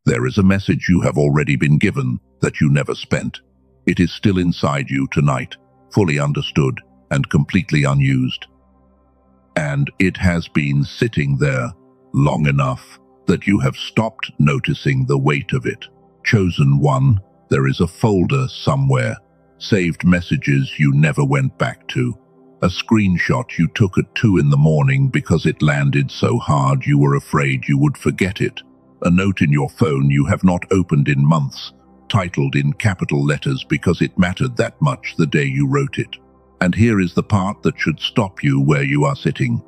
There is a message you have already been given that you never spent. It is still inside you tonight, fully understood and completely unused. And it has been sitting there long enough that you have stopped noticing the weight of it. Chosen one, there is a folder somewhere, saved messages you never went back to, a screenshot you took at 2 in the morning because it landed so hard you were afraid you would forget it, a note in your phone you have not opened in months, titled in capital letters because it mattered that much the day you wrote it. And here is the part that should stop you where you are sitting.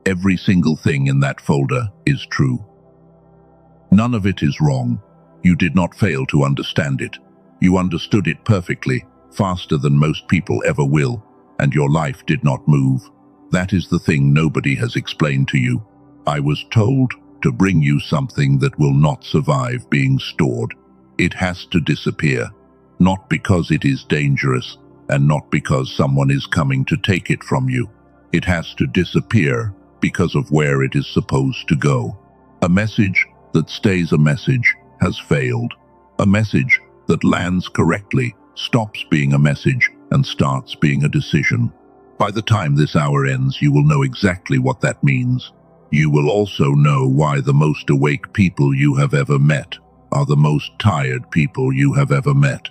Every single thing in that folder is true. None of it is wrong. You did not fail to understand it. You understood it perfectly, faster than most people ever will, and your life did not move. That is the thing nobody has explained to you. I was told to bring you something that will not survive being stored. It has to disappear, not because it is dangerous, and not because someone is coming to take it from you. It has to disappear because of where it is supposed to go. A message that stays a message has failed. A message that lands correctly stops being a message and starts being a decision. By the time this hour ends, you will know exactly what that means. You will also know why the most awake people you have ever met are the most tired people you have ever met,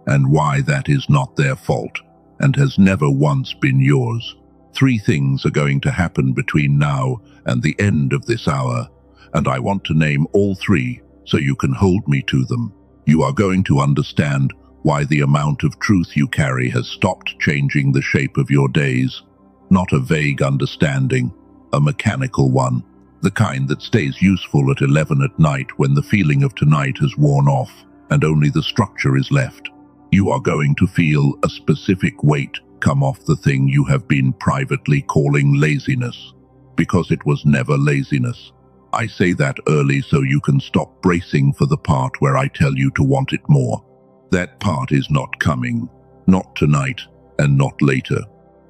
and why that is not their fault and has never once been yours. 3 things are going to happen between now and the end of this hour, and I want to name all 3 so you can hold me to them. You are going to understand why the amount of truth you carry has stopped changing the shape of your days. Not a vague understanding, a mechanical one, the kind that stays useful at 11 at night when the feeling of tonight has worn off and only the structure is left. You are going to feel a specific weight come off the thing you have been privately calling laziness, because it was never laziness. I say that early so you can stop bracing for the part where I tell you to want it more. That part is not coming, not tonight, and not later.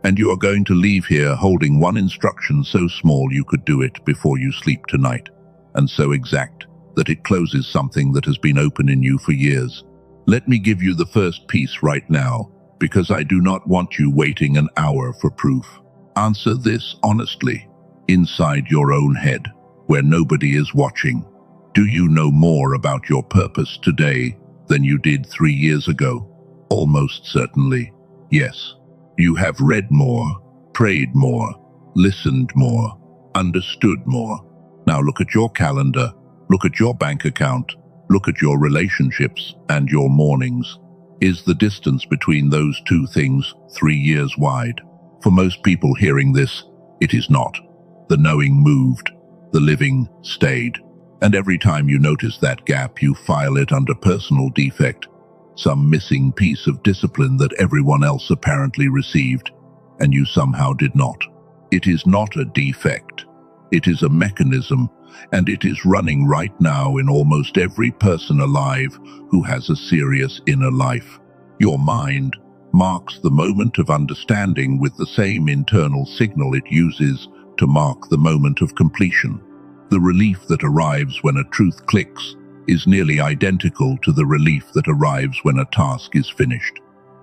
And you are going to leave here holding one instruction so small you could do it before you sleep tonight, and so exact that it closes something that has been open in you for years. Let me give you the first piece right now, because I do not want you waiting an hour for proof. Answer this honestly, inside your own head, where nobody is watching. Do you know more about your purpose today than you did 3 years ago? Almost certainly, yes. You have read more, prayed more, listened more, understood more. Now look at your calendar, look at your bank account, look at your relationships and your mornings. Is the distance between those 2 things 3 years wide? For most people hearing this, it is not. The knowing moved, the living stayed. And every time you notice that gap, you file it under personal defect, some missing piece of discipline that everyone else apparently received, and you somehow did not. It is not a defect. It is a mechanism, and it is running right now in almost every person alive who has a serious inner life. Your mind marks the moment of understanding with the same internal signal it uses to mark the moment of completion. The relief that arrives when a truth clicks is nearly identical to the relief that arrives when a task is finished.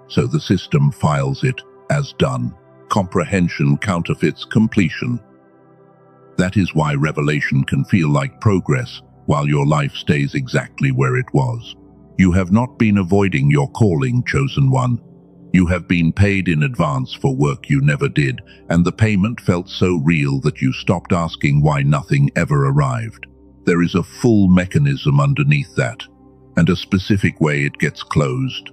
So the system files it as done. Comprehension counterfeits completion. That is why revelation can feel like progress while your life stays exactly where it was. You have not been avoiding your calling, chosen one. You have been paid in advance for work you never did, and the payment felt so real that you stopped asking why nothing ever arrived. There is a full mechanism underneath that, and a specific way it gets closed,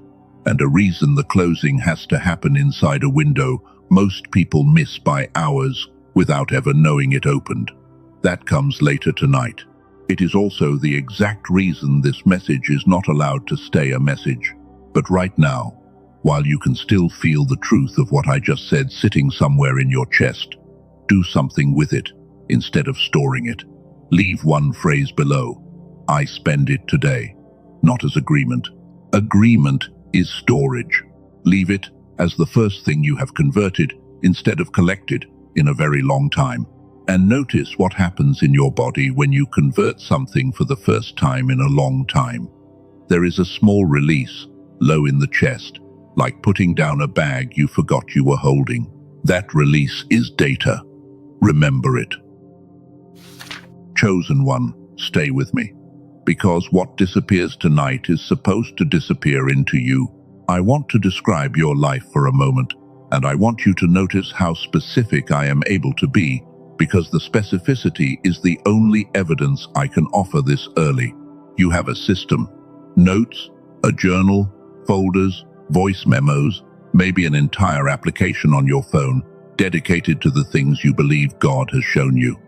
and a reason the closing has to happen inside a window most people miss by hours without ever knowing it opened. That comes later tonight. It is also the exact reason this message is not allowed to stay a message. But right now, while you can still feel the truth of what I just said sitting somewhere in your chest, do something with it instead of storing it. Leave one phrase below. I spend it today. Not as agreement. Agreement is storage. Leave it as the first thing you have converted instead of collected in a very long time. And notice what happens in your body when you convert something for the first time in a long time. There is a small release, low in the chest, like putting down a bag you forgot you were holding. That release is data. Remember it. Chosen one, stay with me. Because what disappears tonight is supposed to disappear into you. I want to describe your life for a moment, and I want you to notice how specific I am able to be, because the specificity is the only evidence I can offer this early. You have a system, notes, a journal, folders, voice memos, maybe an entire application on your phone dedicated to the things you believe God has shown you.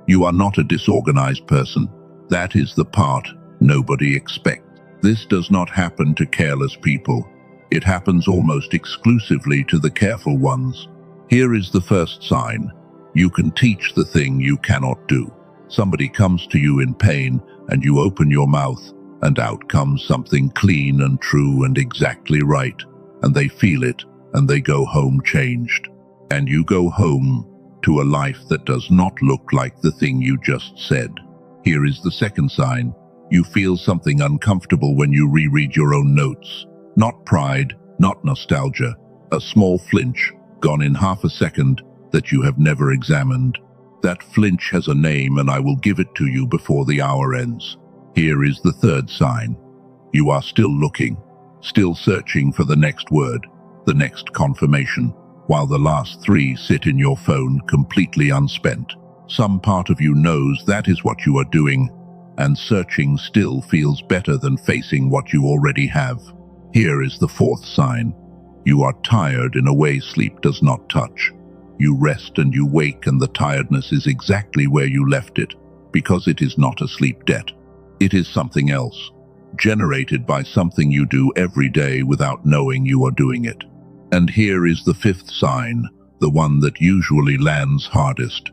You are not a disorganized person. That is the part nobody expects. This does not happen to careless people. It happens almost exclusively to the careful ones. Here is the first sign. You can teach the thing you cannot do. Somebody comes to you in pain, and you open your mouth, and out comes something clean and true and exactly right, and they feel it, and they go home changed. And you go home to a life that does not look like the thing you just said. Here is the second sign. You feel something uncomfortable when you reread your own notes. Not pride, not nostalgia, a small flinch, gone in half a second, that you have never examined. That flinch has a name, and I will give it to you before the hour ends. Here is the third sign. You are still looking, still searching for the next word, the next confirmation, while the last three sit in your phone completely unspent. Some part of you knows that is what you are doing, and searching still feels better than facing what you already have. Here is the fourth sign. You are tired in a way sleep does not touch. You rest and you wake, and the tiredness is exactly where you left it, because it is not a sleep debt. It is something else, generated by something you do every day without knowing you are doing it. And here is the fifth sign, the one that usually lands hardest.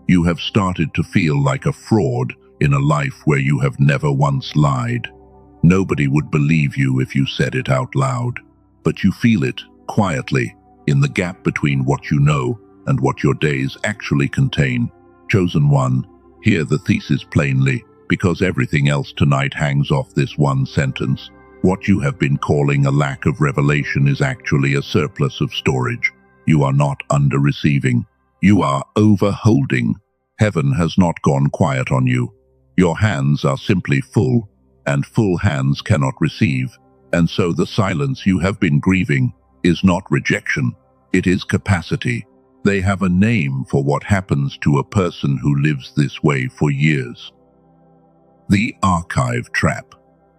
You have started to feel like a fraud in a life where you have never once lied. Nobody would believe you if you said it out loud, but you feel it quietly in the gap between what you know and what your days actually contain. Chosen one, hear the thesis plainly, because everything else tonight hangs off this one sentence. What you have been calling a lack of revelation is actually a surplus of storage. You are not under-receiving. You are over-holding. Heaven has not gone quiet on you. Your hands are simply full, and full hands cannot receive. And so the silence you have been grieving is not rejection. It is capacity. They have a name for what happens to a person who lives this way for years. The archive trap.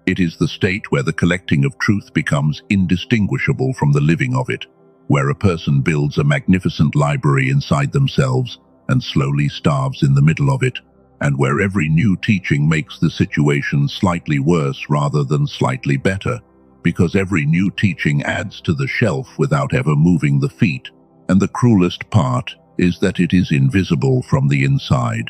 It is the state where the collecting of truth becomes indistinguishable from the living of it, where a person builds a magnificent library inside themselves and slowly starves in the middle of it, and where every new teaching makes the situation slightly worse rather than slightly better, because every new teaching adds to the shelf without ever moving the feet. And the cruelest part is that it is invisible from the inside.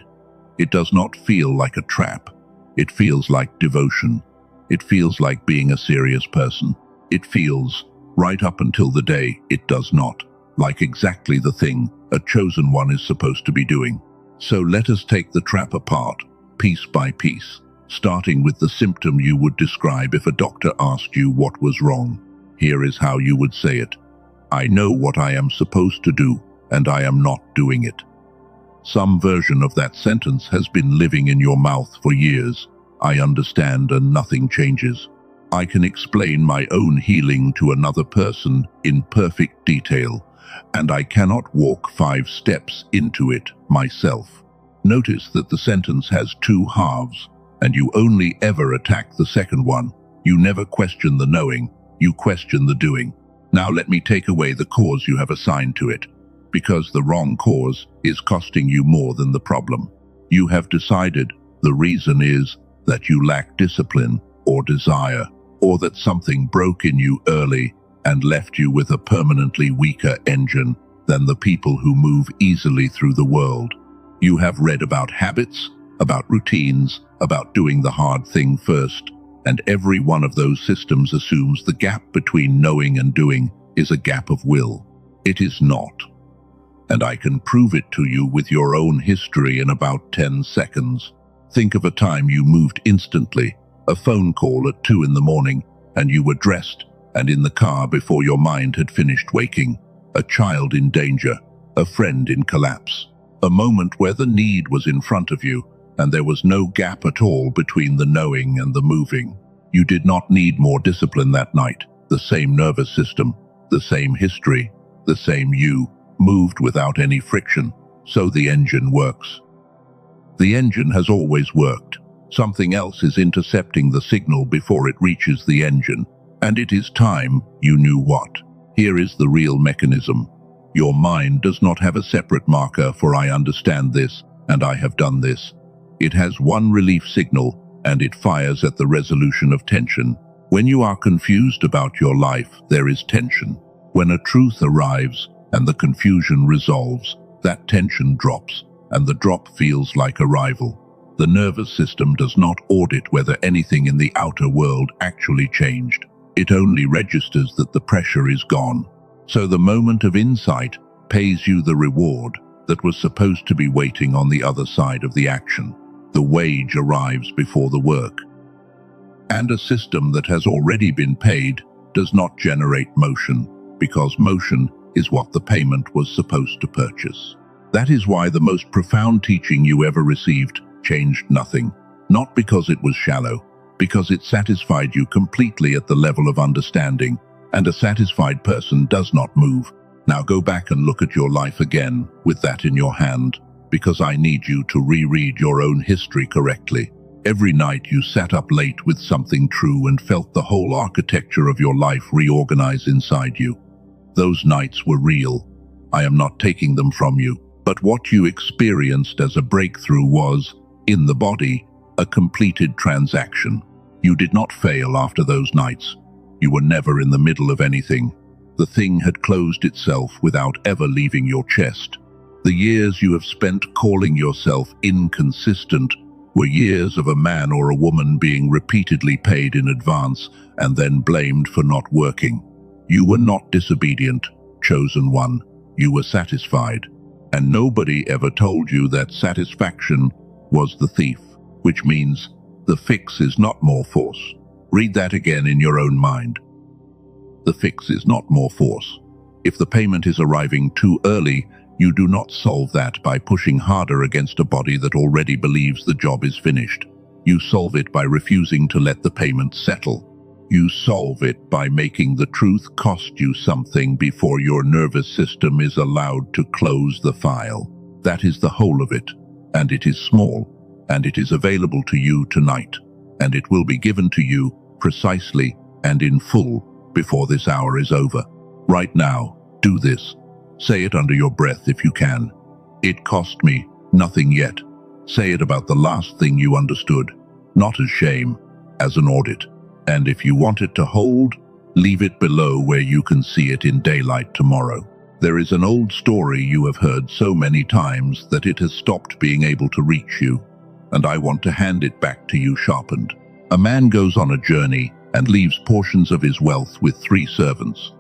It does not feel like a trap. It feels like devotion. It feels like being a serious person. It feels, right up until the day it does not, like exactly the thing a chosen one is supposed to be doing. So let us take the trap apart, piece by piece, starting with the symptom you would describe if a doctor asked you what was wrong. Here is how you would say it. I know what I am supposed to do, and I am not doing it. Some version of that sentence has been living in your mouth for years. I understand, and nothing changes. I can explain my own healing to another person in perfect detail, and I cannot walk 5 steps into it myself. Notice that the sentence has 2 halves, and you only ever attack the second one. You never question the knowing, you question the doing. Now let me take away the cause you have assigned to it, because the wrong cause is costing you more than the problem. You have decided the reason is that you lack discipline or desire, or that something broke in you early and left you with a permanently weaker engine than the people who move easily through the world. You have read about habits, about routines, about doing the hard thing first, and every one of those systems assumes the gap between knowing and doing is a gap of will. It is not. and I can prove it to you with your own history in about 10 seconds. Think of a time you moved instantly, a phone call at 2 in the morning, and you were dressed and in the car before your mind had finished waking. A child in danger, a friend in collapse, a moment where the need was in front of you, and there was no gap at all between the knowing and the moving. You did not need more discipline that night. The same nervous system, the same history, the same you, moved without any friction, so the engine works. The engine has always worked. Something else is intercepting the signal before it reaches the engine, and it is time you knew what. Here is the real mechanism. Your mind does not have a separate marker for I understand this and I have done this. It has one relief signal, and it fires at the resolution of tension. When you are confused about your life, there is tension. When a truth arrives and the confusion resolves, that tension drops, and the drop feels like arrival. The nervous system does not audit whether anything in the outer world actually changed. It only registers that the pressure is gone. So the moment of insight pays you the reward that was supposed to be waiting on the other side of the action. The wage arrives before the work. And a system that has already been paid does not generate motion, because motion is what the payment was supposed to purchase. That is why the most profound teaching you ever received changed nothing. Not because it was shallow, because it satisfied you completely at the level of understanding, and a satisfied person does not move. Now go back and look at your life again with that in your hand, because I need you to reread your own history correctly. Every night you sat up late with something true and felt the whole architecture of your life reorganize inside you. Those nights were real. I am not taking them from you. But what you experienced as a breakthrough was, in the body, a completed transaction. You did not fail after those nights. You were never in the middle of anything. The thing had closed itself without ever leaving your chest. The years you have spent calling yourself inconsistent were years of a man or a woman being repeatedly paid in advance and then blamed for not working. You were not disobedient, chosen one. You were satisfied. And nobody ever told you that satisfaction was the thief, which means the fix is not more force. Read that again in your own mind. The fix is not more force. If the payment is arriving too early, you do not solve that by pushing harder against a body that already believes the job is finished. You solve it by refusing to let the payment settle. You solve it by making the truth cost you something before your nervous system is allowed to close the file. That is the whole of it, and it is small, and it is available to you tonight, and it will be given to you precisely and in full before this hour is over. Right now, do this. Say it under your breath if you can. It cost me nothing yet. Say it about the last thing you understood, not as shame, as an audit. And if you want it to hold, leave it below where you can see it in daylight tomorrow. There is an old story you have heard so many times that it has stopped being able to reach you, and I want to hand it back to you sharpened. A man goes on a journey and leaves portions of his wealth with 3 servants.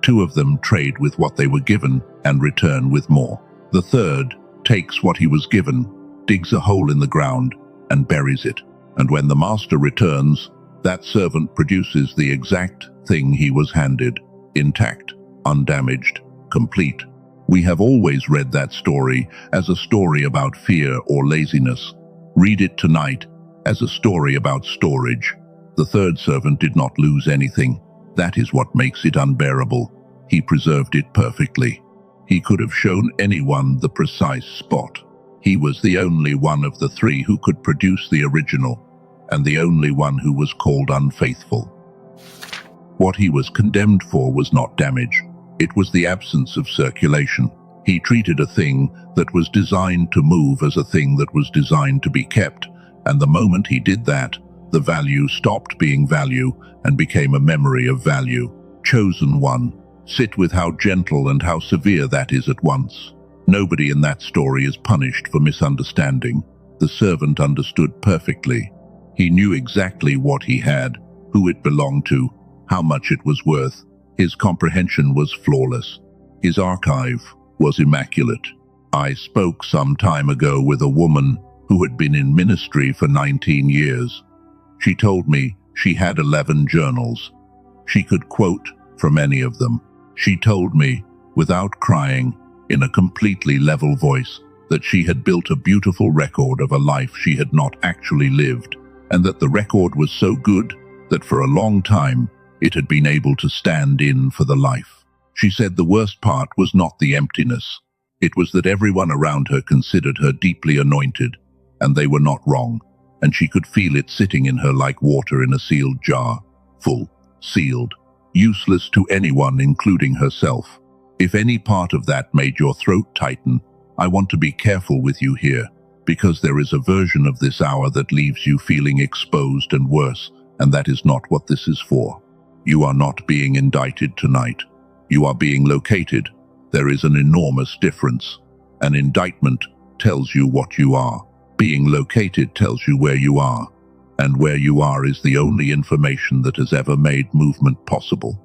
2 of them trade with what they were given and return with more. The third takes what he was given, digs a hole in the ground, and buries it. And when the master returns, that servant produces the exact thing he was handed, intact, undamaged, complete. We have always read that story as a story about fear or laziness. Read it tonight as a story about storage. The third servant did not lose anything. That is what makes it unbearable. He preserved it perfectly. He could have shown anyone the precise spot. He was the only one of the 3 who could produce the original, and the only one who was called unfaithful. What he was condemned for was not damage. It was the absence of circulation. He treated a thing that was designed to move as a thing that was designed to be kept, and the moment he did that, the value stopped being value and became a memory of value. Chosen one. Sit with how gentle and how severe that is at once. Nobody in that story is punished for misunderstanding. The servant understood perfectly. He knew exactly what he had, who it belonged to, how much it was worth. His comprehension was flawless. His archive was immaculate. I spoke some time ago with a woman who had been in ministry for 19 years. She told me she had 11 journals. She could quote from any of them. She told me, without crying, in a completely level voice, that she had built a beautiful record of a life she had not actually lived, and that the record was so good that for a long time it had been able to stand in for the life. She said the worst part was not the emptiness. It was that everyone around her considered her deeply anointed, and they were not wrong, and she could feel it sitting in her like water in a sealed jar, full, sealed, useless to anyone, including herself. If any part of that made your throat tighten, I want to be careful with you here, because there is a version of this hour that leaves you feeling exposed and worse, and that is not what this is for. You are not being indicted tonight. You are being located. There is an enormous difference. An indictment tells you what you are. Being located tells you where you are. And where you are is the only information that has ever made movement possible.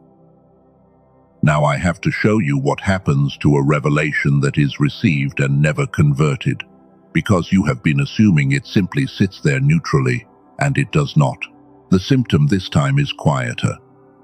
Now I have to show you what happens to a revelation that is received and never converted, because you have been assuming it simply sits there neutrally, and it does not. The symptom this time is quieter.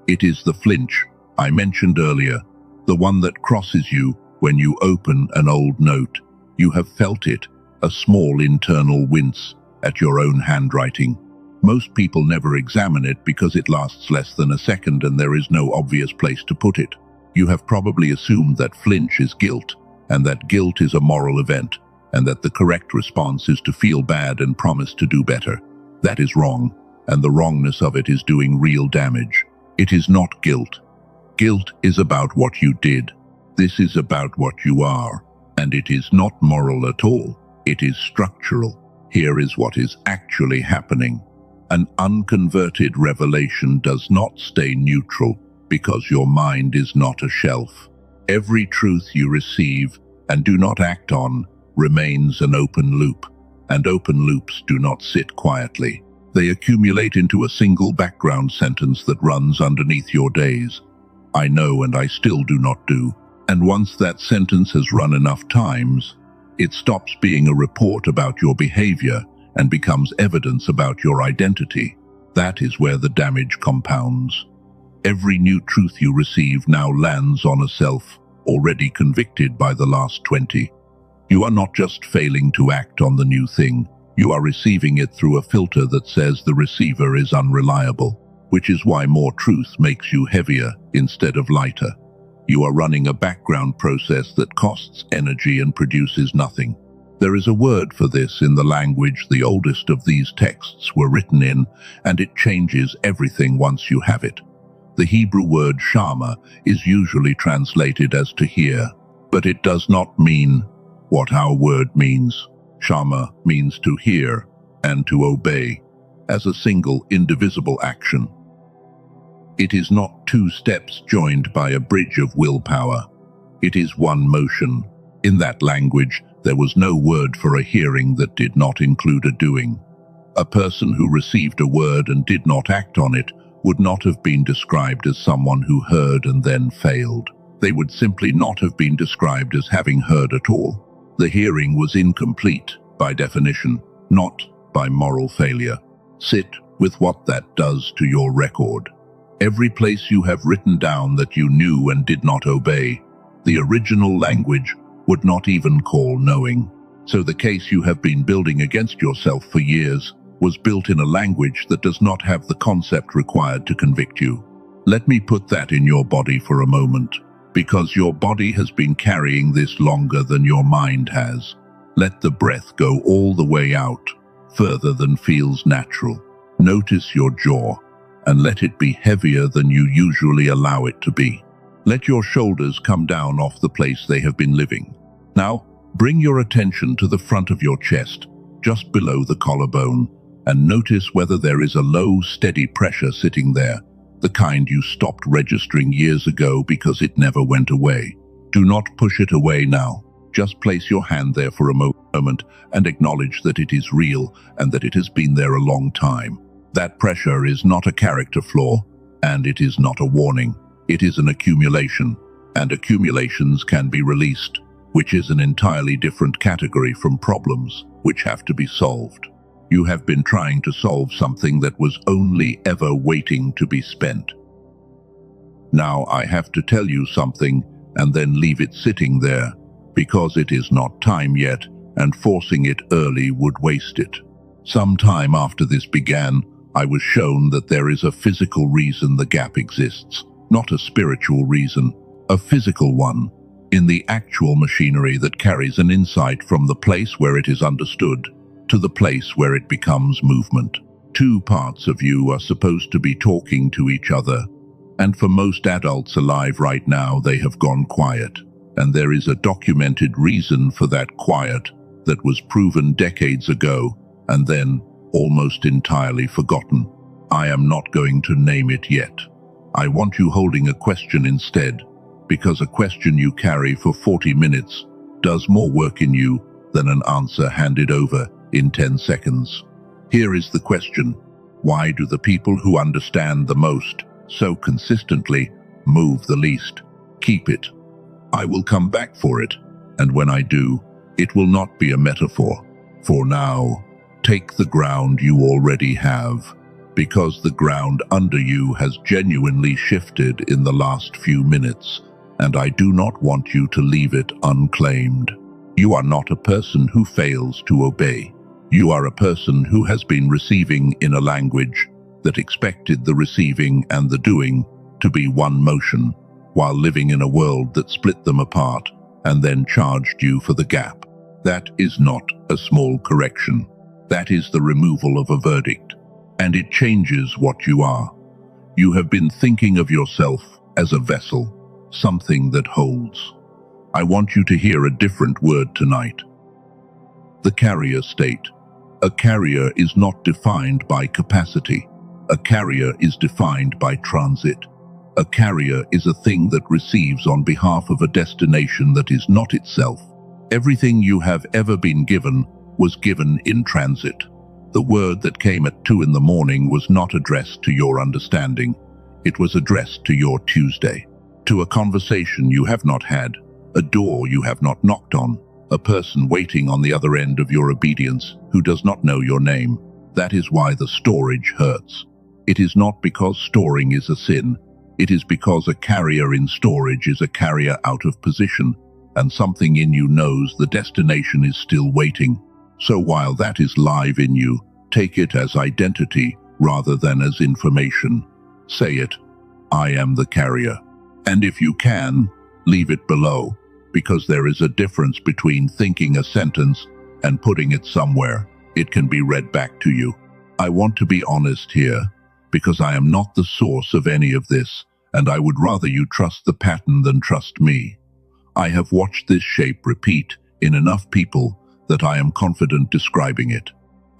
It is the flinch I mentioned earlier, the one that crosses you when you open an old note. You have felt it, a small internal wince at your own handwriting. Most people never examine it because it lasts less than a second and there is no obvious place to put it. You have probably assumed that flinch is guilt, and that guilt is a moral event, and that the correct response is to feel bad and promise to do better. That is wrong, and the wrongness of it is doing real damage. It is not guilt. Guilt is about what you did. This is about what you are, and it is not moral at all. It is structural. Here is what is actually happening. An unconverted revelation does not stay neutral because your mind is not a shelf. Every truth you receive and do not act on remains an open loop, and open loops do not sit quietly. They accumulate into a single background sentence that runs underneath your days. I know and I still do not do. And once that sentence has run enough times, it stops being a report about your behavior and becomes evidence about your identity. That is where the damage compounds. Every new truth you receive now lands on a self already convicted by the last 20. You are not just failing to act on the new thing. You are receiving it through a filter that says the receiver is unreliable, which is why more truth makes you heavier instead of lighter. You are running a background process that costs energy and produces nothing. There is a word for this in the language the oldest of these texts were written in, and it changes everything once you have it. The Hebrew word shama is usually translated as to hear, but it does not mean what our word means. Shama means to hear and to obey, as a single indivisible action. It is not two steps joined by a bridge of willpower. It is one motion. In that language, there was no word for a hearing that did not include a doing. A person who received a word and did not act on it would not have been described as someone who heard and then failed. They would simply not have been described as having heard at all. The hearing was incomplete, by definition, not by moral failure. Sit with what that does to your record. Every place you have written down that you knew and did not obey, the original language would not even call knowing. So the case you have been building against yourself for years was built in a language that does not have the concept required to convict you. Let me put that in your body for a moment, because your body has been carrying this longer than your mind has. Let the breath go all the way out, further than feels natural. Notice your jaw, and let it be heavier than you usually allow it to be. Let your shoulders come down off the place they have been living. Now, bring your attention to the front of your chest, just below the collarbone, and notice whether there is a low, steady pressure sitting there, the kind you stopped registering years ago because it never went away. Do not push it away now. Just place your hand there for a moment and acknowledge that it is real and that it has been there a long time. That pressure is not a character flaw, and it is not a warning. It is an accumulation, and accumulations can be released. which is an entirely different category from problems which have to be solved. You have been trying to solve something that was only ever waiting to be spent. Now I have to tell you something and then leave it sitting there, because it is not time yet, and forcing it early would waste it. Some time after this began, I was shown that there is a physical reason the gap exists, not a spiritual reason, a physical one, in the actual machinery that carries an insight from the place where it is understood to the place where it becomes movement. Two parts of you are supposed to be talking to each other, and for most adults alive right now, they have gone quiet, and there is a documented reason for that quiet that was proven decades ago and then almost entirely forgotten. I am not going to name it yet. I want you holding a question instead, because a question you carry for 40 minutes does more work in you than an answer handed over in 10 seconds. Here is the question: why do the people who understand the most so consistently move the least? Keep it. I will come back for it, and when I do, it will not be a metaphor. For now, take the ground you already have, because the ground under you has genuinely shifted in the last few minutes, and I do not want you to leave it unclaimed. You are not a person who fails to obey. You are a person who has been receiving in a language that expected the receiving and the doing to be one motion, while living in a world that split them apart and then charged you for the gap. That is not a small correction. That is the removal of a verdict, and it changes what you are. You have been thinking of yourself as a vessel, something that holds. I want you to hear a different word tonight. The carrier state. A carrier is not defined by capacity. A carrier is defined by transit. A carrier is a thing that receives on behalf of a destination that is not itself. Everything you have ever been given was given in transit. The word that came at 2 in the morning was not addressed to your understanding. It was addressed to your Tuesday, to a conversation you have not had, a door you have not knocked on, a person waiting on the other end of your obedience who does not know your name. That is why the storage hurts. It is not because storing is a sin. It is because a carrier in storage is a carrier out of position, and something in you knows the destination is still waiting. So while that is live in you, take it as identity rather than as information. Say it: I am the carrier. And if you can, leave it below, because there is a difference between thinking a sentence and putting it somewhere. It can be read back to you. I want to be honest here, because I am not the source of any of this, and I would rather you trust the pattern than trust me. I have watched this shape repeat in enough people that I am confident describing it.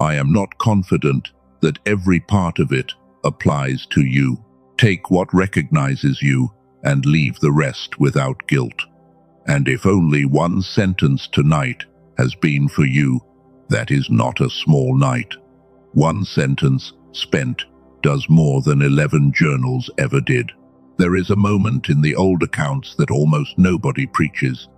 I am not confident that every part of it applies to you. Take what recognizes you and leave the rest without guilt. And if only one sentence tonight has been for you, that is not a small night. One sentence spent does more than 11 journals ever did. There is a moment in the old accounts that almost nobody preaches,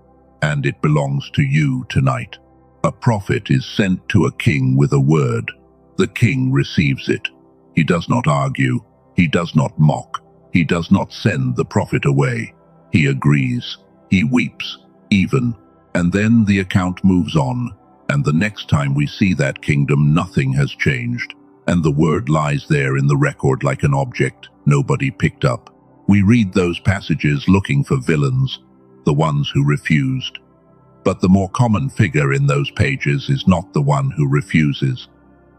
and it belongs to you tonight. A prophet is sent to a king with a word. The king receives it. He does not argue. He does not mock. He does not send the prophet away. He agrees. He weeps, even. And then the account moves on, and the next time we see that kingdom, nothing has changed, and the word lies there in the record like an object nobody picked up. We read those passages looking for villains, the ones who refused. But the more common figure in those pages is not the one who refuses.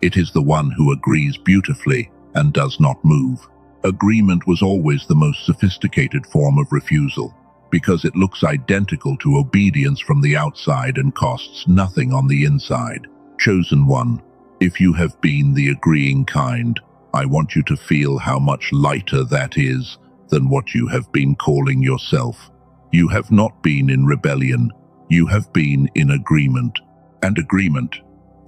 It is the one who agrees beautifully and does not move. Agreement was always the most sophisticated form of refusal, because it looks identical to obedience from the outside and costs nothing on the inside. Chosen one, if you have been the agreeing kind, I want you to feel how much lighter that is than what you have been calling yourself. You have not been in rebellion. You have been in agreement. And agreement,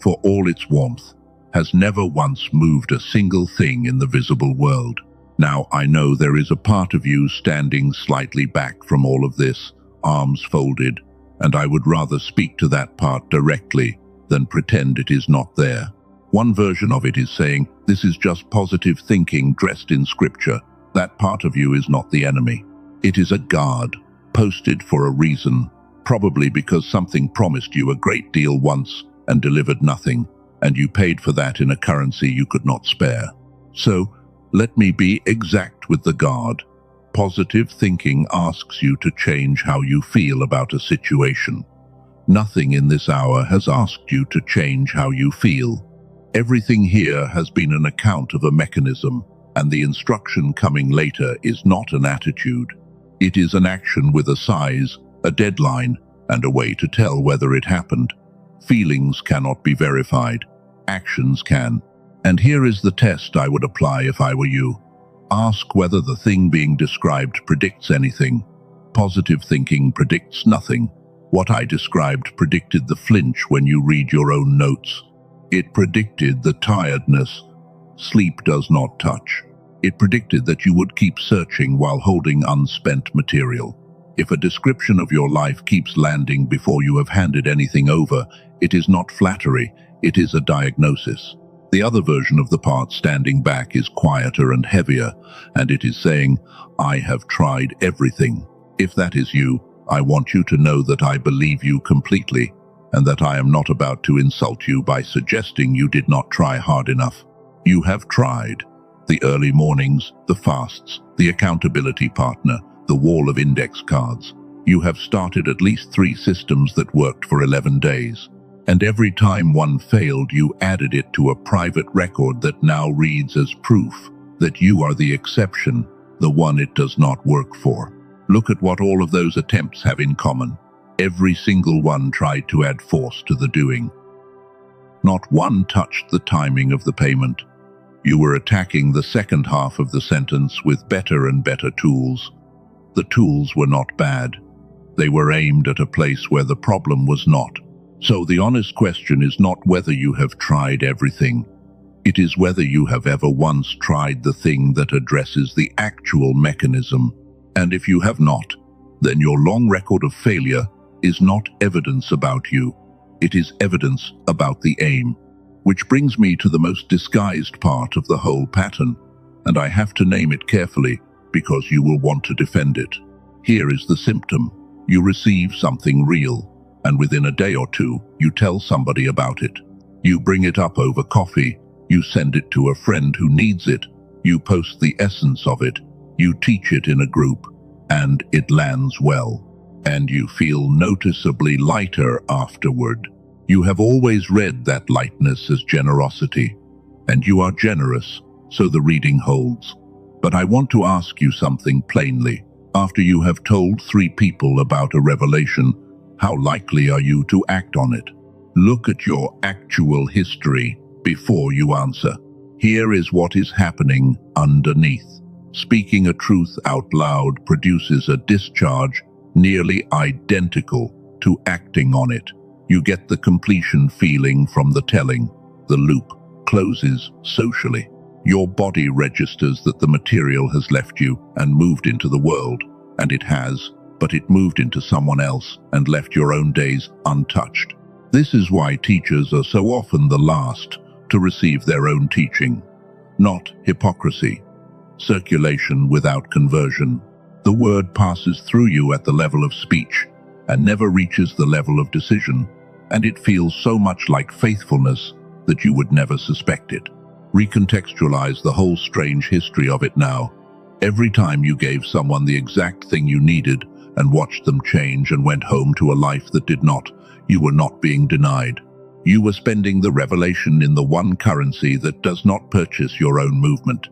for all its warmth, has never once moved a single thing in the visible world. Now, I know there is a part of you standing slightly back from all of this, arms folded, and I would rather speak to that part directly than pretend it is not there. One version of it is saying, this is just positive thinking dressed in scripture. That part of you is not the enemy. It is a guard, posted for a reason, probably because something promised you a great deal once and delivered nothing, and you paid for that in a currency you could not spare. So, let me be exact with the guard. Positive thinking asks you to change how you feel about a situation. Nothing in this hour has asked you to change how you feel. Everything here has been an account of a mechanism, and the instruction coming later is not an attitude. It is an action with a size, a deadline, and a way to tell whether it happened. Feelings cannot be verified. Actions can. And here is the test I would apply if I were you. Ask whether the thing being described predicts anything. Positive thinking predicts nothing. What I described predicted the flinch when you read your own notes. It predicted the tiredness sleep does not touch. It predicted that you would keep searching while holding unspent material. If a description of your life keeps landing before you have handed anything over, it is not flattery, it is a diagnosis. The other version of the part standing back is quieter and heavier, and it is saying, I have tried everything. If that is you, I want you to know that I believe you completely, and that I am not about to insult you by suggesting you did not try hard enough. You have tried. The early mornings, the fasts, the accountability partner, the wall of index cards. You have started at least 3 systems that worked for 11 days. And every time one failed, you added it to a private record that now reads as proof that you are the exception, the one it does not work for. Look at what all of those attempts have in common. Every single one tried to add force to the doing. Not one touched the timing of the payment. You were attacking the second half of the sentence with better and better tools. The tools were not bad. They were aimed at a place where the problem was not. So the honest question is not whether you have tried everything. It is whether you have ever once tried the thing that addresses the actual mechanism. And if you have not, then your long record of failure is not evidence about you. It is evidence about the aim. Which brings me to the most disguised part of the whole pattern, and I have to name it carefully because you will want to defend it. Here is the symptom. You receive something real, and within a day or two, you tell somebody about it. You bring it up over coffee, you send it to a friend who needs it, you post the essence of it, you teach it in a group, and it lands well. And you feel noticeably lighter afterward. You have always read that lightness as generosity, and you are generous, so the reading holds. But I want to ask you something plainly. After you have told 3 people about a revelation, how likely are you to act on it? Look at your actual history before you answer. Here is what is happening underneath. Speaking a truth out loud produces a discharge nearly identical to acting on it. You get the completion feeling from the telling. The loop closes socially. Your body registers that the material has left you and moved into the world, and it has, but it moved into someone else and left your own days untouched. This is why teachers are so often the last to receive their own teaching. Not hypocrisy. Circulation without conversion. The word passes through you at the level of speech and never reaches the level of decision, and it feels so much like faithfulness that you would never suspect it. Recontextualize the whole strange history of it now. Every time you gave someone the exact thing you needed and watched them change and went home to a life that did not, you were not being denied. You were spending the revelation in the one currency that does not purchase your own movement.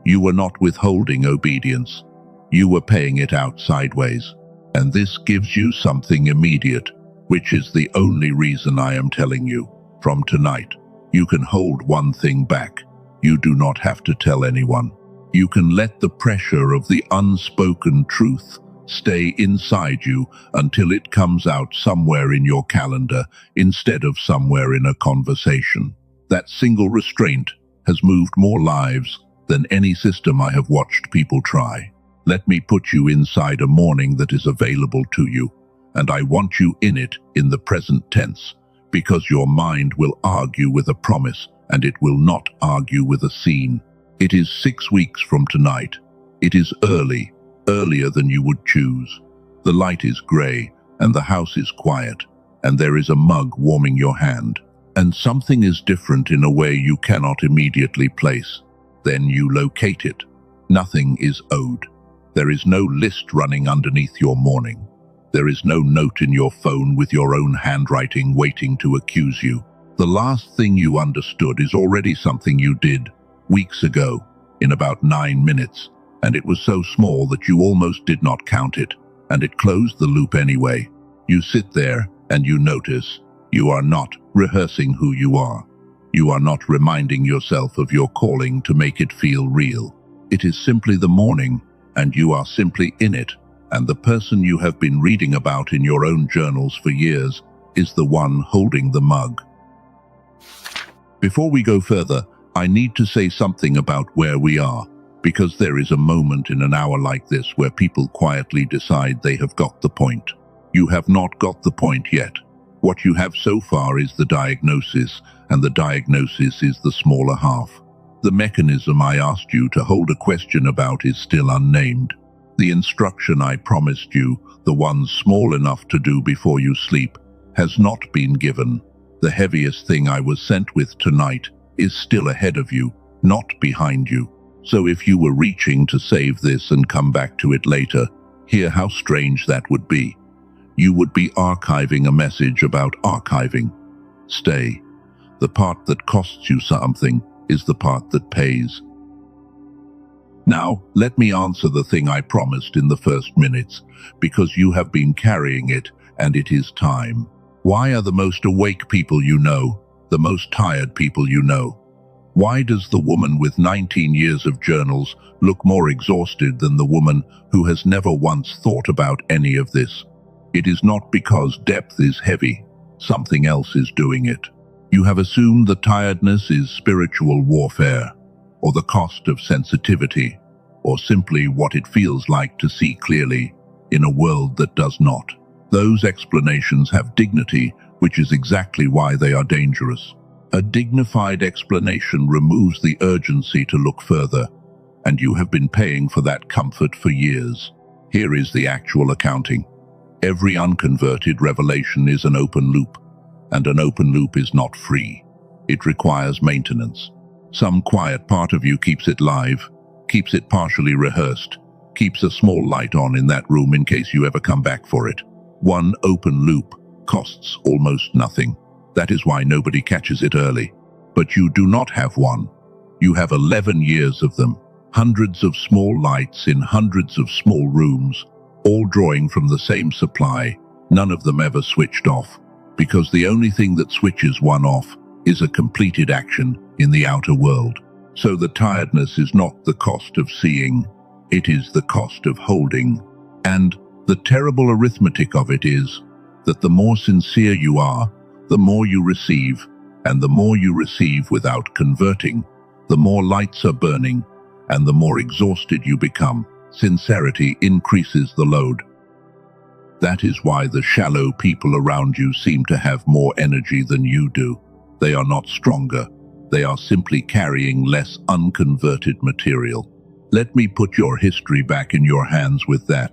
You were not withholding obedience. You were paying it out sideways. And this gives you something immediate, which is the only reason I am telling you. From tonight, you can hold one thing back. You do not have to tell anyone. You can let the pressure of the unspoken truth stay inside you until it comes out somewhere in your calendar instead of somewhere in a conversation. That single restraint has moved more lives than any system I have watched people try. Let me put you inside a morning that is available to you, and I want you in it in the present tense, because your mind will argue with a promise, and it will not argue with a scene. It is 6 weeks from tonight. It is early, earlier than you would choose. The light is grey, and the house is quiet, and there is a mug warming your hand. And something is different in a way you cannot immediately place. Then you locate it. Nothing is owed. There is no list running underneath your mourning. There is no note in your phone with your own handwriting waiting to accuse you. The last thing you understood is already something you did weeks ago, in about 9 minutes, and it was so small that you almost did not count it, and it closed the loop anyway. You sit there and you notice you are not rehearsing who you are. You are not reminding yourself of your calling to make it feel real. It is simply the morning, and you are simply in it, and the person you have been reading about in your own journals for years is the one holding the mug. Before we go further, I need to say something about where we are, because there is a moment in an hour like this where people quietly decide they have got the point. You have not got the point yet. What you have so far is the diagnosis, and the diagnosis is the smaller half. The mechanism I asked you to hold a question about is still unnamed. The instruction I promised you, the one small enough to do before you sleep, has not been given. The heaviest thing I was sent with tonight is still ahead of you, not behind you. So if you were reaching to save this and come back to it later, hear how strange that would be. You would be archiving a message about archiving. Stay. The part that costs you something is the part that pays. Now, let me answer the thing I promised in the first minutes, because you have been carrying it, and it is time. Why are the most awake people you know the most tired people you know? Why does the woman with 19 years of journals look more exhausted than the woman who has never once thought about any of this? It is not because depth is heavy. Something else is doing it. You have assumed that tiredness is spiritual warfare, or the cost of sensitivity, or simply what it feels like to see clearly in a world that does not. Those explanations have dignity, which is exactly why they are dangerous. A dignified explanation removes the urgency to look further, and you have been paying for that comfort for years. Here is the actual accounting. Every unconverted revelation is an open loop, and an open loop is not free. It requires maintenance. Some quiet part of you keeps it live, keeps it partially rehearsed, keeps a small light on in that room in case you ever come back for it. One open loop costs almost nothing. That is why nobody catches it early. But you do not have one. You have 11 years of them. Hundreds of small lights in hundreds of small rooms, all drawing from the same supply, none of them ever switched off, because the only thing that switches one off is a completed action in the outer world. So the tiredness is not the cost of seeing, it is the cost of holding. And the terrible arithmetic of it is that the more sincere you are, the more you receive, and the more you receive without converting, the more lights are burning, and the more exhausted you become. Sincerity increases the load. That is why the shallow people around you seem to have more energy than you do. They are not stronger. They are simply carrying less unconverted material. Let me put your history back in your hands with that.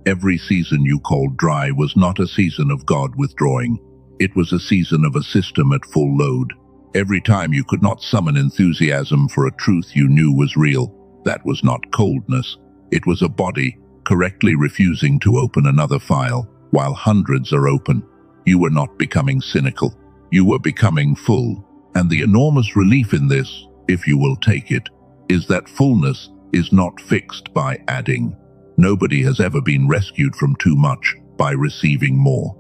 Every season you called dry was not a season of God withdrawing. It was a season of a system at full load. Every time you could not summon enthusiasm for a truth you knew was real, that was not coldness. It was a body correctly refusing to open another file while hundreds are open. You were not becoming cynical. You were becoming full. And the enormous relief in this, if you will take it, is that fullness is not fixed by adding. Nobody has ever been rescued from too much by receiving more.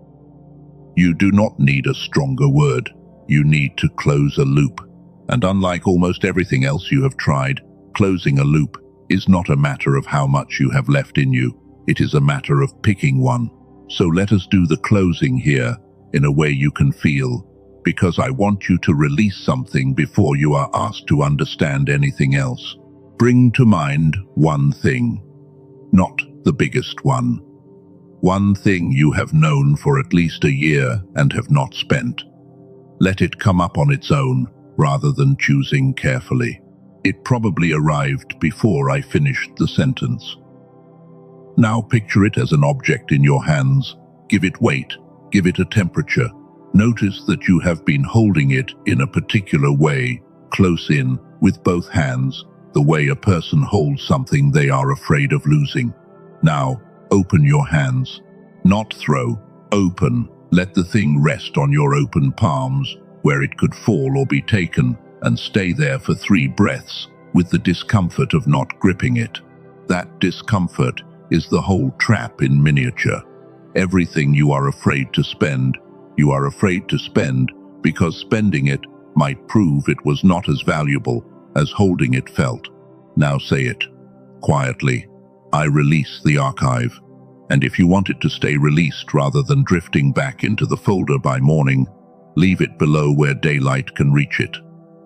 You do not need a stronger word. You need to close a loop. And unlike almost everything else you have tried, closing a loop is not a matter of how much you have left in you. It is a matter of picking one. So let us do the closing here in a way you can feel, because I want you to release something before you are asked to understand anything else. Bring to mind one thing, not the biggest one. One thing you have known for at least a year and have not spent. Let it come up on its own, rather than choosing carefully. It probably arrived before I finished the sentence. Now picture it as an object in your hands. Give it weight, give it a temperature. Notice that you have been holding it in a particular way, close in, with both hands, the way a person holds something they are afraid of losing. Now, open your hands. Not throw, open. Let the thing rest on your open palms, where it could fall or be taken, and stay there for 3 breaths, with the discomfort of not gripping it. That discomfort is the whole trap in miniature. Everything you are afraid to spend, you are afraid to spend because spending it might prove it was not as valuable as holding it felt. Now say it, quietly. I release the archive. And if you want it to stay released rather than drifting back into the folder by morning, leave it below where daylight can reach it.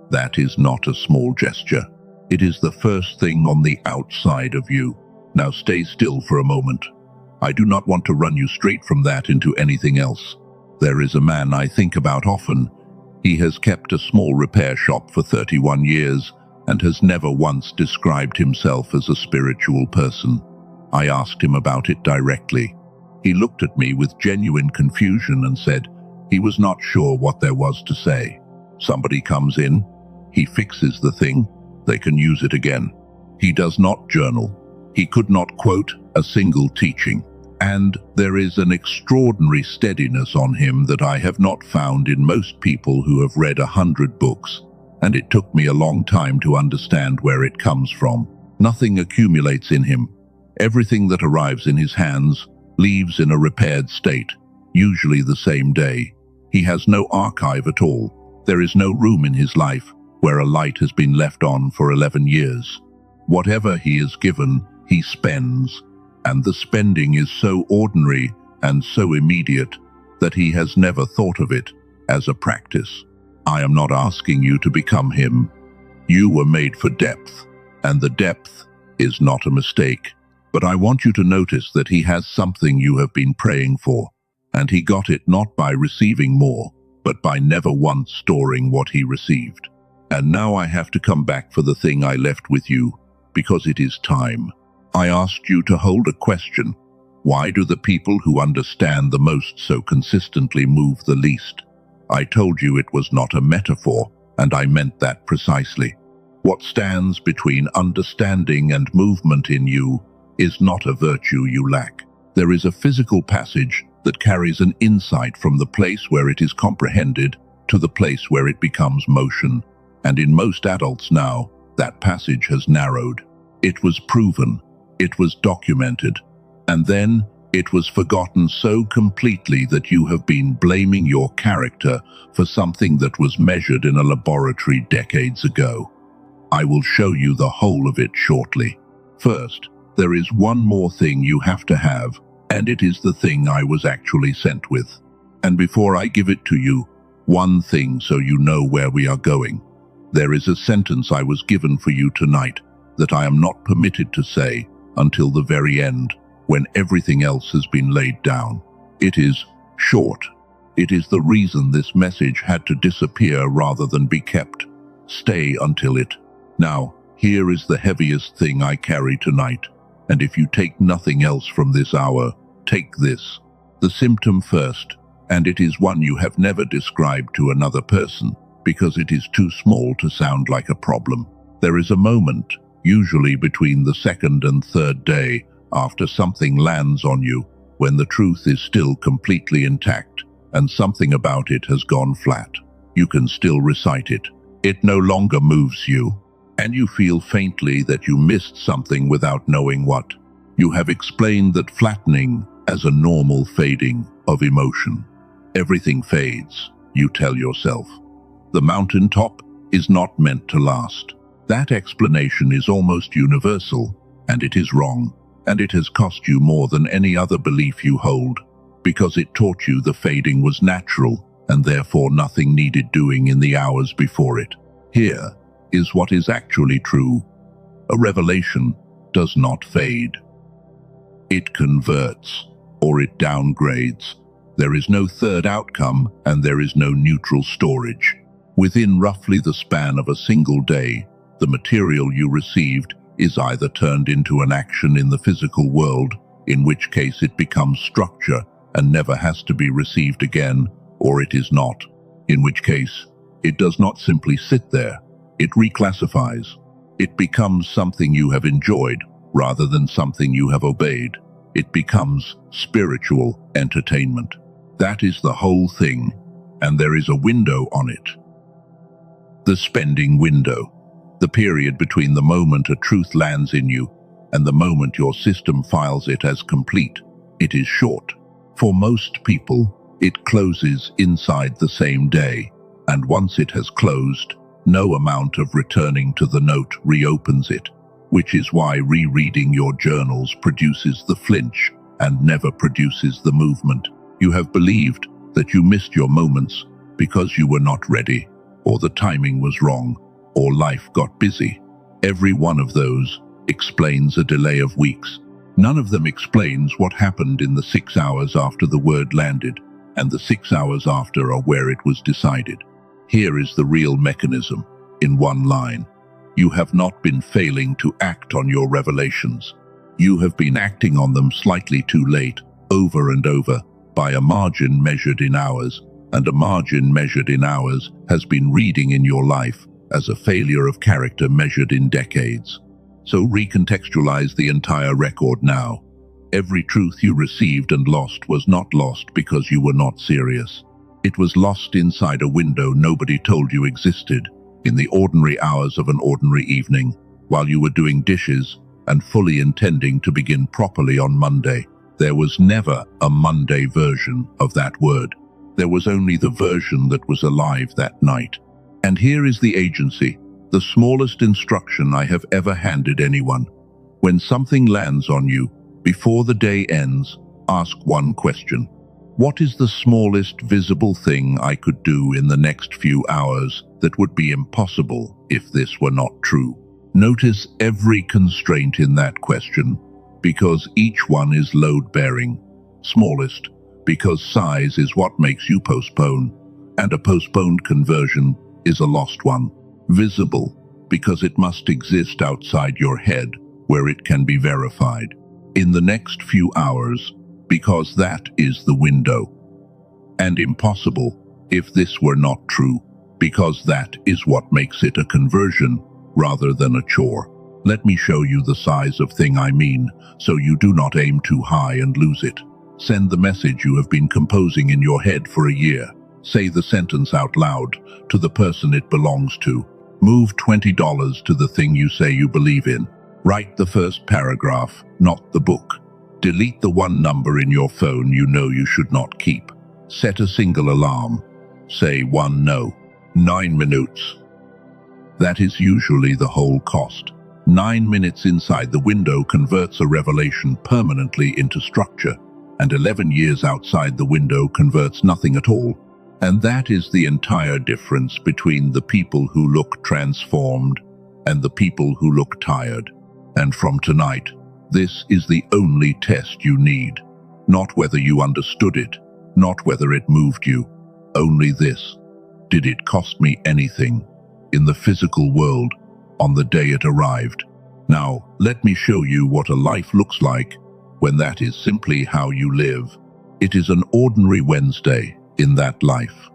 That is not a small gesture. It is the first thing on the outside of you. Now stay still for a moment. I do not want to run you straight from that into anything else. There is a man I think about often. He has kept a small repair shop for 31 years and has never once described himself as a spiritual person. I asked him about it directly. He looked at me with genuine confusion and said he was not sure what there was to say. Somebody comes in, he fixes the thing, they can use it again. He does not journal. He could not quote a single teaching. And there is an extraordinary steadiness on him that I have not found in most people who have read 100 books. And it took me a long time to understand where it comes from. Nothing accumulates in him. Everything that arrives in his hands leaves in a repaired state, usually the same day. He has no archive at all. There is no room in his life where a light has been left on for 11 years. Whatever he is given, he spends. And the spending is so ordinary and so immediate that he has never thought of it as a practice. I am not asking you to become him. You were made for depth, and the depth is not a mistake. But I want you to notice that he has something you have been praying for, and he got it not by receiving more, but by never once storing what he received. And now I have to come back for the thing I left with you, because it is time. I asked you to hold a question. Why do the people who understand the most so consistently move the least? I told you it was not a metaphor, and I meant that precisely. What stands between understanding and movement in you is not a virtue you lack. There is a physical passage that carries an insight from the place where it is comprehended to the place where it becomes motion. And in most adults now, that passage has narrowed. It was proven. It was documented, and then it was forgotten so completely that you have been blaming your character for something that was measured in a laboratory decades ago. I will show you the whole of it shortly. First, there is one more thing you have to have, and it is the thing I was actually sent with. And before I give it to you, one thing so you know where we are going. There is a sentence I was given for you tonight that I am not permitted to say until the very end, when everything else has been laid down. It is short. It is the reason this message had to disappear rather than be kept. Stay until it. Now, here is the heaviest thing I carry tonight, and if you take nothing else from this hour, take this. The symptom first, and it is one you have never described to another person, because it is too small to sound like a problem. There is a moment, usually between the second and third day after something lands on you, when the truth is still completely intact and something about it has gone flat. You can still recite it. It no longer moves you, and you feel faintly that you missed something without knowing what. You have explained that flattening as a normal fading of emotion. Everything fades, you tell yourself. The mountaintop is not meant to last. That explanation is almost universal, and it is wrong, and it has cost you more than any other belief you hold, because it taught you the fading was natural, and therefore nothing needed doing in the hours before it. Here is what is actually true. A revelation does not fade. It converts. or it downgrades. There is no third outcome, and there is no neutral storage. Within roughly the span of a single day, the material you received is either turned into an action in the physical world, in which case it becomes structure and never has to be received again, or it is not, in which case it does not simply sit there. It reclassifies. It becomes something you have enjoyed rather than something you have obeyed. It becomes spiritual entertainment. That is the whole thing, and there is a window on it. The spending window. The period between the moment a truth lands in you and the moment your system files it as complete. It is short. For most people, it closes inside the same day, and once it has closed, no amount of returning to the note reopens it, which is why rereading your journals produces the flinch and never produces the movement. You have believed that you missed your moments because you were not ready, or the timing was wrong, or life got busy. Every one of those explains a delay of weeks. None of them explains what happened in the 6 hours after the word landed, and the 6 hours after are where it was decided. Here is the real mechanism, in one line. You have not been failing to act on your revelations. You have been acting on them slightly too late, over and over, by a margin measured in hours, and a margin measured in hours has been reading in your life as a failure of character measured in decades. So recontextualize the entire record now. Every truth you received and lost was not lost because you were not serious. It was lost inside a window nobody told you existed, in the ordinary hours of an ordinary evening, while you were doing dishes and fully intending to begin properly on Monday. There was never a Monday version of that word. There was only the version that was alive that night. And here is the agency, the smallest instruction I have ever handed anyone. When something lands on you, before the day ends, ask one question. What is the smallest visible thing I could do in the next few hours that would be impossible if this were not true? Notice every constraint in that question, because each one is load-bearing. Smallest, because size is what makes you postpone, and a postponed conversion is a lost one. Visible, because it must exist outside your head, where it can be verified. In the next few hours, because that is the window. And impossible, if this were not true, because that is what makes it a conversion rather than a chore. Let me show you the size of thing I mean, so you do not aim too high and lose it. Send the message you have been composing in your head for a year. Say the sentence out loud to the person it belongs to. Move $20 to the thing you say you believe in. Write the first paragraph, not the book. Delete the one number in your phone you know you should not keep. Set a single alarm. Say one no. 9 minutes. That is usually the whole cost. 9 minutes inside the window converts a revelation permanently into structure, and 11 years outside the window converts nothing at all. And that is the entire difference between the people who look transformed and the people who look tired. And from tonight, this is the only test you need. Not whether you understood it, not whether it moved you. Only this. Did it cost me anything in the physical world on the day it arrived? Now, let me show you what a life looks like when that is simply how you live. It is an ordinary Wednesday in that life.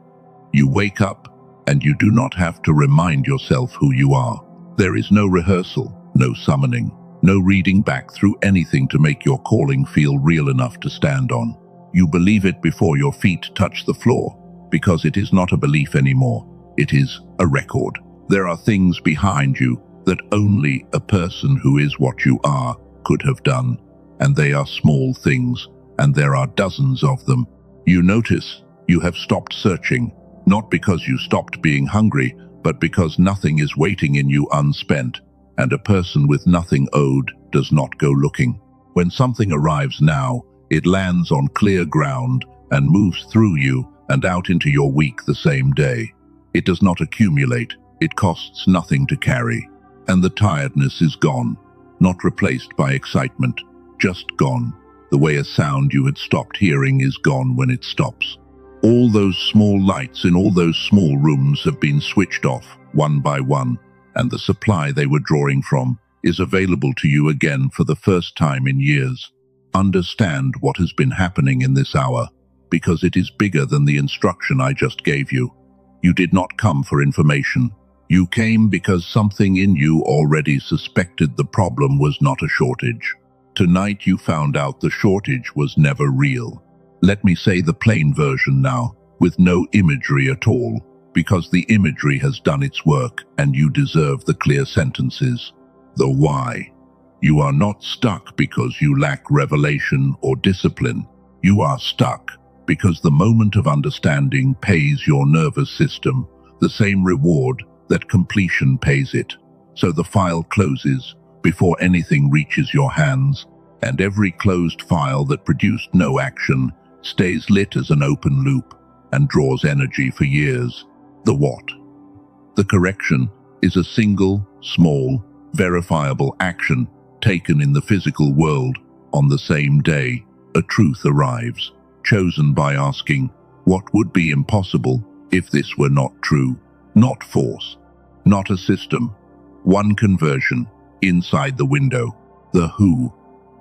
You wake up and you do not have to remind yourself who you are. There is no rehearsal, no summoning, no reading back through anything to make your calling feel real enough to stand on. You believe it before your feet touch the floor, because it is not a belief anymore. It is a record. There are things behind you that only a person who is what you are could have done, and they are small things, and there are dozens of them. You notice you have stopped searching, not because you stopped being hungry, but because nothing is waiting in you unspent, and a person with nothing owed does not go looking. When something arrives now, it lands on clear ground and moves through you and out into your week the same day. It does not accumulate, it costs nothing to carry, and the tiredness is gone, not replaced by excitement, just gone. the way a sound you had stopped hearing is gone when it stops. All those small lights in all those small rooms have been switched off, one by one, and the supply they were drawing from is available to you again for the first time in years. Understand what has been happening in this hour, because it is bigger than the instruction I just gave you. You did not come for information. You came because something in you already suspected the problem was not a shortage. Tonight you found out the shortage was never real. Let me say the plain version now, with no imagery at all, because the imagery has done its work and you deserve the clear sentences. The why. You are not stuck because you lack revelation or discipline. You are stuck because the moment of understanding pays your nervous system the same reward that completion pays it. So the file closes before anything reaches your hands, and every closed file that produced no action stays lit as an open loop and draws energy for years. The what? The correction is a single, small, verifiable action taken in the physical world on the same day a truth arrives, chosen by asking, what would be impossible if this were not true? Not force, not a system. One conversion, inside the window. The who.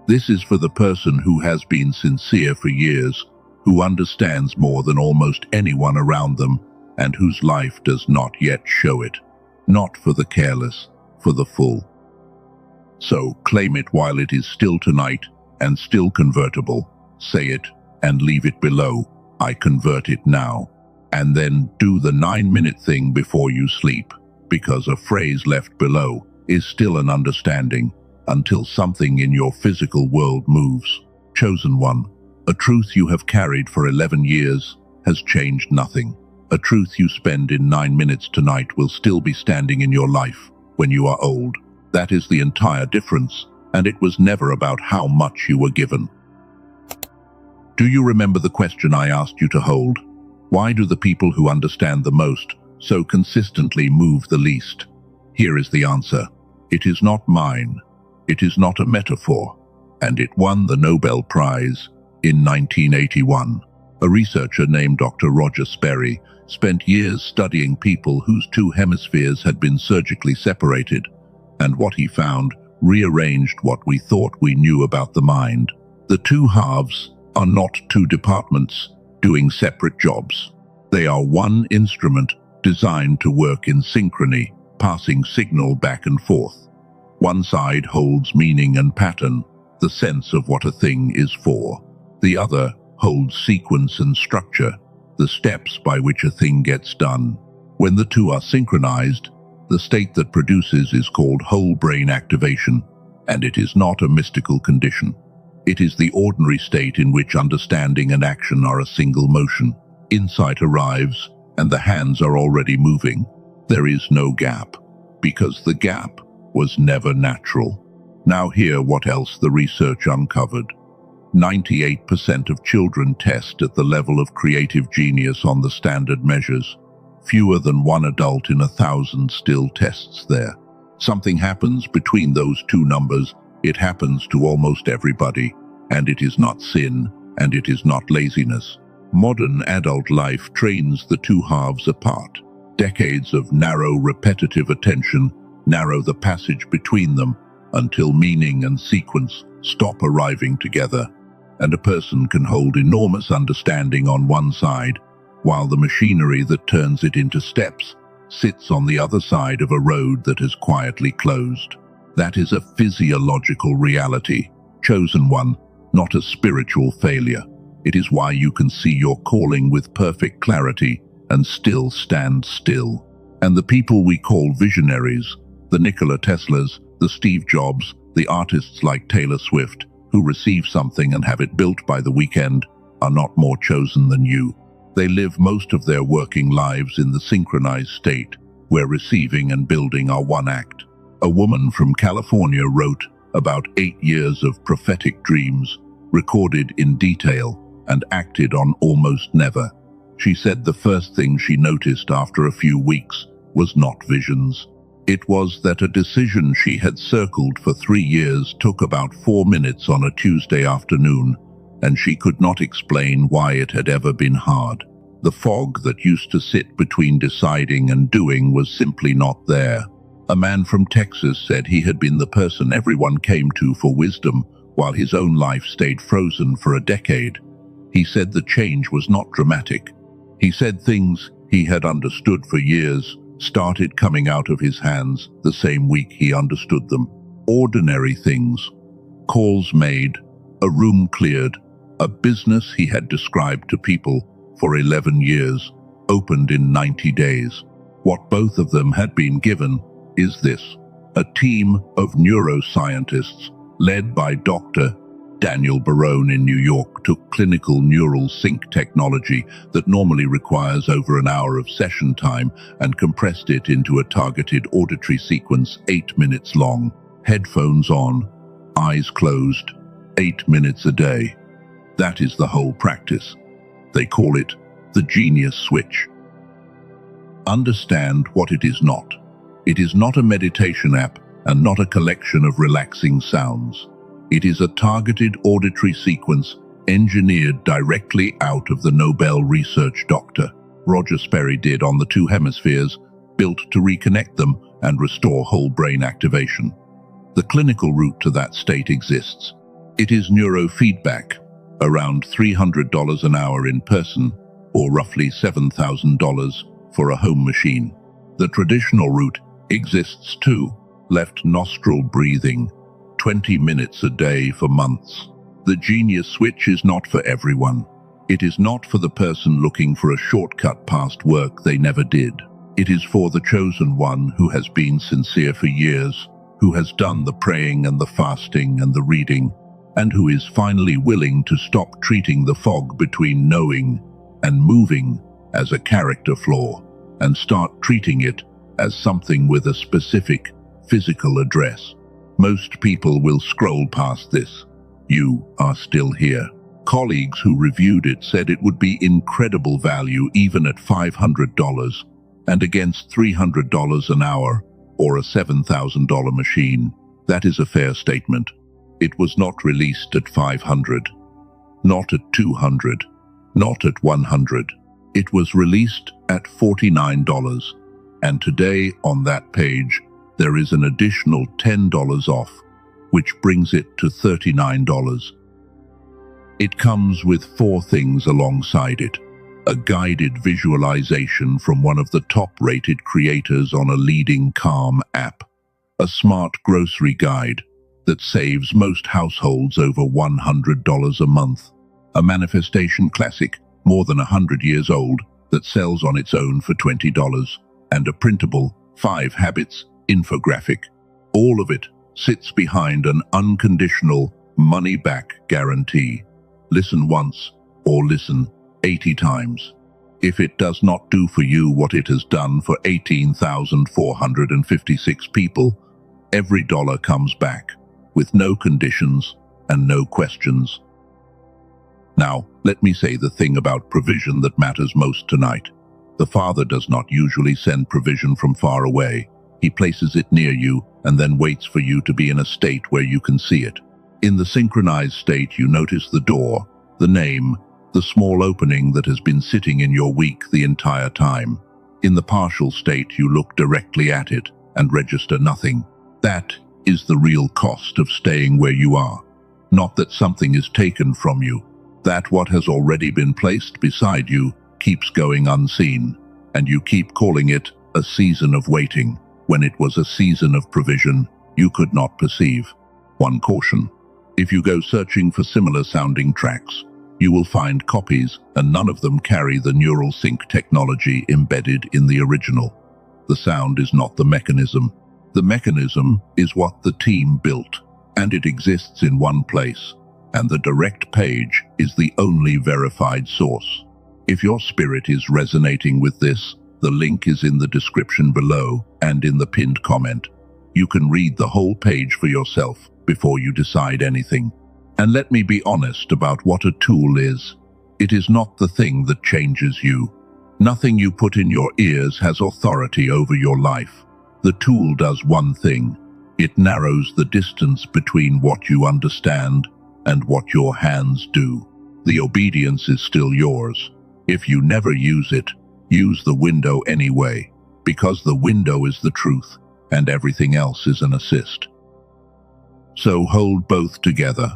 This is for the person who has been sincere for years, who understands more than almost anyone around them, and whose life does not yet show it. Not for the careless, for the full. So claim it while it is still tonight and still convertible. Say it and leave it below. I convert it now. And then do the 9-minute thing before you sleep, because a phrase left below is still an understanding until something in your physical world moves. Chosen one, a truth you have carried for 11 years has changed nothing. A truth you spend in 9 minutes tonight will still be standing in your life when you are old. That is the entire difference, and it was never about how much you were given. Do you remember the question I asked you to hold? Why do the people who understand the most so consistently move the least? Here is the answer. It is not mine. It is not a metaphor. And it won the Nobel Prize in 1981. A researcher named Dr. Roger Sperry spent years studying people whose two hemispheres had been surgically separated, and what he found rearranged what we thought we knew about the mind. The two halves are not two departments doing separate jobs. They are one instrument designed to work in synchrony, passing signal back and forth. One side holds meaning and pattern, the sense of what a thing is for. The other holds sequence and structure, the steps by which a thing gets done. When the two are synchronized, the state that produces is called whole brain activation, and it is not a mystical condition. It is the ordinary state in which understanding and action are a single motion. Insight arrives, and the hands are already moving. There is no gap, because the gap was never natural. Now hear what else the research uncovered. 98% of children test at the level of creative genius on the standard measures. Fewer than one adult in 1,000 still tests there. Something happens between those two numbers. It happens to almost everybody, and it is not sin, and it is not laziness. Modern adult life trains the two halves apart. Decades of narrow, repetitive attention narrow the passage between them until meaning and sequence stop arriving together, and a person can hold enormous understanding on one side, while the machinery that turns it into steps sits on the other side of a road that has quietly closed. That is a physiological reality, chosen one, not a spiritual failure. It is why you can see your calling with perfect clarity and still stand still. And the people we call visionaries, the Nikola Teslas, the Steve Jobs, the artists like Taylor Swift, who receive something and have it built by the weekend, are not more chosen than you. They live most of their working lives in the synchronized state, where receiving and building are one act. A woman from California wrote about 8 years of prophetic dreams, recorded in detail and acted on almost never. She said the first thing she noticed after a few weeks was not visions. It was that a decision she had circled for 3 years took about 4 minutes on a Tuesday afternoon, and she could not explain why it had ever been hard. The fog that used to sit between deciding and doing was simply not there. A man from Texas said he had been the person everyone came to for wisdom, while his own life stayed frozen for a decade. He said the change was not dramatic. He said things he had understood for years started coming out of his hands the same week he understood them. Ordinary things. Calls made, a room cleared, a business he had described to people for 11 years, opened in 90 days. What both of them had been given is this: a team of neuroscientists led by Dr. Daniel Barone in New York took clinical neural sync technology that normally requires over an hour of session time and compressed it into a targeted auditory sequence 8 minutes long, headphones on, eyes closed, 8 minutes a day. That is the whole practice. They call it the genius switch. Understand what it is not. It is not a meditation app and not a collection of relaxing sounds. It is a targeted auditory sequence engineered directly out of the Nobel research Dr. Roger Sperry did on the 2 hemispheres, built to reconnect them and restore whole brain activation. The clinical route to that state exists. It is neurofeedback, around $300 an hour in person, or roughly $7,000 for a home machine. The traditional route exists too, left nostril breathing, 20 minutes a day for months. The genius switch is not for everyone. It is not for the person looking for a shortcut past work they never did. It is for the chosen one who has been sincere for years, who has done the praying and the fasting and the reading, and who is finally willing to stop treating the fog between knowing and moving as a character flaw, and start treating it as something with a specific physical address. Most people will scroll past this. You are still here. Colleagues who reviewed it said it would be incredible value even at $500 and against $300 an hour or a $7,000 machine. That is a fair statement. It was not released at $500, not at $200, not at $100. It was released at $49, and today on that page there is an additional $10 off, which brings it to $39. It comes with 4 things alongside it: a guided visualization from one of the top-rated creators on a leading Calm app, a smart grocery guide that saves most households over $100 a month, a manifestation classic, more than 100 years old, that sells on its own for $20, and a printable 5 Habits infographic. All of it sits behind an unconditional money-back guarantee. Listen once or listen 80 times. If it does not do for you what it has done for 18,456 people, every dollar comes back with no conditions and no questions. Now, let me say the thing about provision that matters most tonight. The Father does not usually send provision from far away. He places it near you and then waits for you to be in a state where you can see it. In the synchronized state, you notice the door, the name, the small opening that has been sitting in your week the entire time. In the partial state, you look directly at it and register nothing. That is the real cost of staying where you are. Not that something is taken from you, that what has already been placed beside you keeps going unseen, and you keep calling it a season of waiting, when it was a season of provision you could not perceive. One caution: if you go searching for similar sounding tracks, you will find copies, and none of them carry the neural sync technology embedded in the original. The sound is not the mechanism. The mechanism is what the team built, and it exists in one place, and the direct page is the only verified source. If your spirit is resonating with this, the link is in the description below and in the pinned comment. You can read the whole page for yourself before you decide anything. And let me be honest about what a tool is. It is not the thing that changes you. Nothing you put in your ears has authority over your life. The tool does one thing. It narrows the distance between what you understand and what your hands do. The obedience is still yours. If you never use it, use the window anyway, because the window is the truth, and everything else is an assist. So hold both together.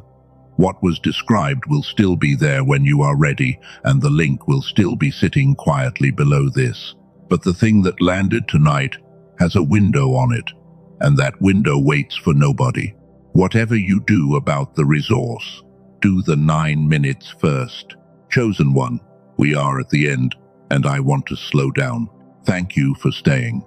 What was described will still be there when you are ready, and the link will still be sitting quietly below this. But the thing that landed tonight has a window on it, and that window waits for nobody. Whatever you do about the resource, do the 9 minutes first. Chosen one, we are at the end, and I want to slow down. Thank you for staying.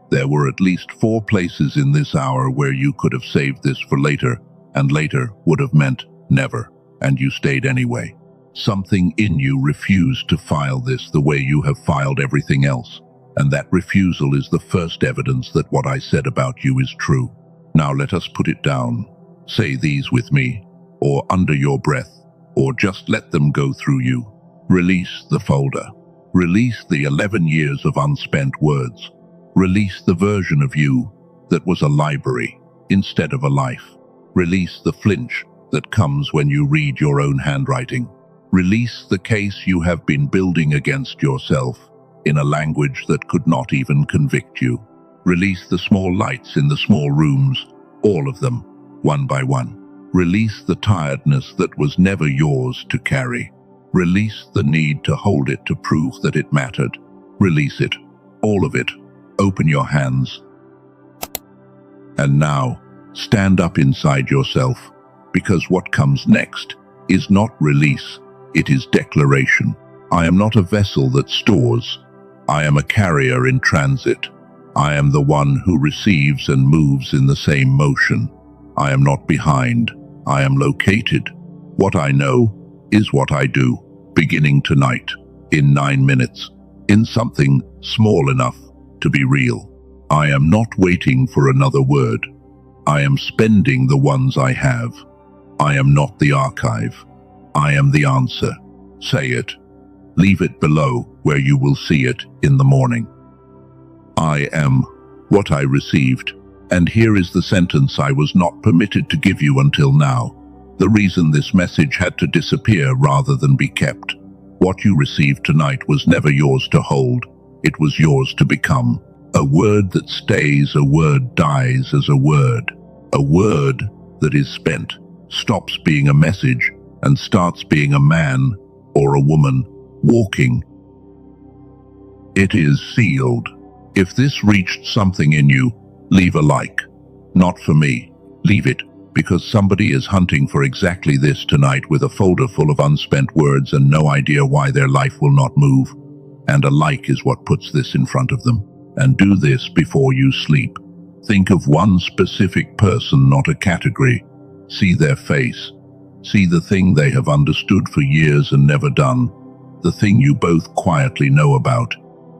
There were at least 4 places in this hour where you could have saved this for later, and later would have meant never, and you stayed anyway. Something in you refused to file this the way you have filed everything else, and that refusal is the first evidence that what I said about you is true. Now let us put it down. Say these with me, or under your breath, or just let them go through you. Release the folder. Release the 11 years of unspent words. Release the version of you that was a library instead of a life. Release the flinch that comes when you read your own handwriting. Release the case you have been building against yourself in a language that could not even convict you. Release the small lights in the small rooms, all of them, one by one. Release the tiredness that was never yours to carry. Release the need to hold it to prove that it mattered. Release it, all of it. Open your hands. And now, stand up inside yourself, because what comes next is not release, it is declaration. I am not a vessel that stores. I am a carrier in transit. I am the one who receives and moves in the same motion. I am not behind. I am located. What I know is what I do, beginning tonight, in 9 minutes, in something small enough to be real. I am not waiting for another word. I am spending the ones I have. I am not the archive. I am the answer. Say it. Leave it below where you will see it in the morning. I am what I received. And here is the sentence I was not permitted to give you until now. The reason this message had to disappear rather than be kept. What you received tonight was never yours to hold. It was yours to become. A word that stays, a word dies as a word. A word that is spent, stops being a message, and starts being a man or a woman walking. It is sealed. If this reached something in you, leave a like. Not for me. Leave it, because somebody is hunting for exactly this tonight with a folder full of unspent words and no idea why their life will not move. And a like is what puts this in front of them. And do this before you sleep. Think of one specific person, not a category. See their face. See the thing they have understood for years and never done. The thing you both quietly know about.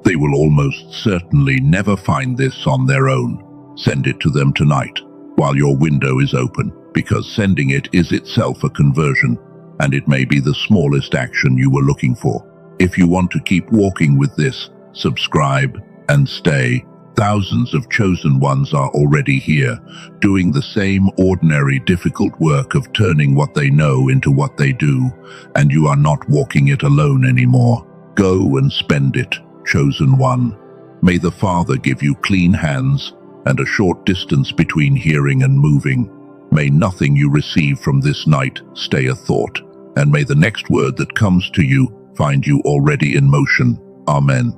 They will almost certainly never find this on their own. Send it to them tonight, while your window is open, because sending it is itself a conversion, and it may be the smallest action you were looking for. If you want to keep walking with this, subscribe and stay. Thousands of chosen ones are already here, doing the same ordinary difficult work of turning what they know into what they do, and you are not walking it alone anymore. Go and spend it, chosen one. May the Father give you clean hands and a short distance between hearing and moving. May nothing you receive from this night stay a thought, and may the next word that comes to you find you already in motion. Amen.